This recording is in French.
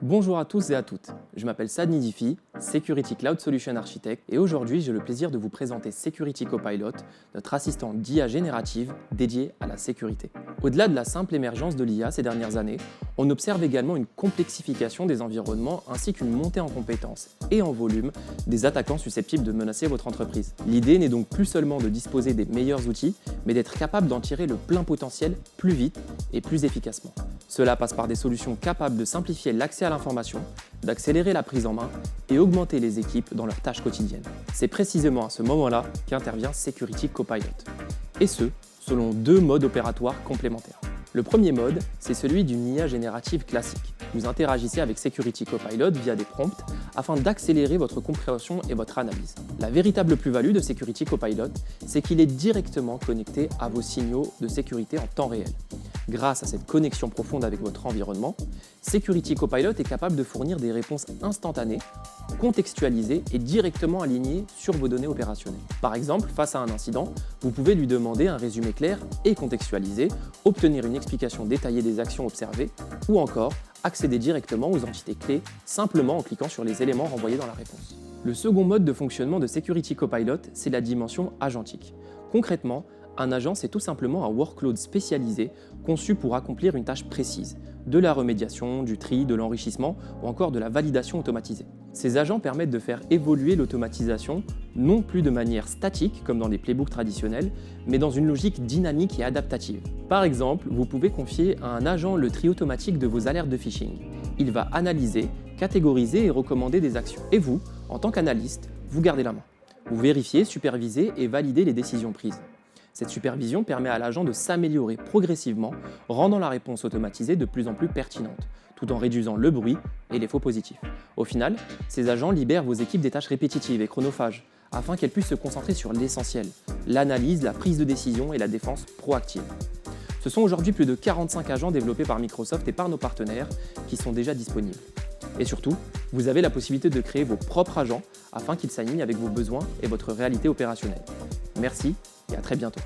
Bonjour à tous et à toutes, je m'appelle Saad Nidifi, Security Cloud Solution Architect et aujourd'hui j'ai le plaisir de vous présenter Security Copilot, notre assistant d'IA générative dédié à la sécurité. Au-delà de la simple émergence de l'IA ces dernières années, on observe également une complexification des environnements ainsi qu'une montée en compétences et en volume des attaquants susceptibles de menacer votre entreprise. L'idée n'est donc plus seulement de disposer des meilleurs outils, mais d'être capable d'en tirer le plein potentiel plus vite et plus efficacement. Cela passe par des solutions capables de simplifier l'accès à l'information, d'accélérer la prise en main et augmenter les équipes dans leurs tâches quotidiennes. C'est précisément à ce moment-là qu'intervient Security Copilot. Et ce, selon deux modes opératoires complémentaires. Le premier mode, c'est celui d'une IA générative classique. Vous interagissez avec Security Copilot via des prompts afin d'accélérer votre compréhension et votre analyse. La véritable plus-value de Security Copilot, c'est qu'il est directement connecté à vos signaux de sécurité en temps réel. Grâce à cette connexion profonde avec votre environnement, Security Copilot est capable de fournir des réponses instantanées, contextualisées et directement alignées sur vos données opérationnelles. Par exemple, face à un incident, vous pouvez lui demander un résumé clair et contextualisé, obtenir une explication détaillée des actions observées ou encore accéder directement aux entités clés simplement en cliquant sur les éléments renvoyés dans la réponse. Le second mode de fonctionnement de Security Copilot, c'est la dimension agentique. Concrètement, un agent, c'est tout simplement un workload spécialisé conçu pour accomplir une tâche précise, de la remédiation, du tri, de l'enrichissement ou encore de la validation automatisée. Ces agents permettent de faire évoluer l'automatisation non plus de manière statique comme dans les playbooks traditionnels, mais dans une logique dynamique et adaptative. Par exemple, vous pouvez confier à un agent le tri automatique de vos alertes de phishing. Il va analyser, catégoriser et recommander des actions. Et vous, en tant qu'analyste, vous gardez la main. Vous vérifiez, supervisez et validez les décisions prises. Cette supervision permet à l'agent de s'améliorer progressivement, rendant la réponse automatisée de plus en plus pertinente, tout en réduisant le bruit et les faux positifs. Au final, ces agents libèrent vos équipes des tâches répétitives et chronophages, afin qu'elles puissent se concentrer sur l'essentiel, l'analyse, la prise de décision et la défense proactive. Ce sont aujourd'hui plus de 45 agents développés par Microsoft et par nos partenaires qui sont déjà disponibles. Et surtout, vous avez la possibilité de créer vos propres agents afin qu'ils s'alignent avec vos besoins et votre réalité opérationnelle. Merci et à très bientôt.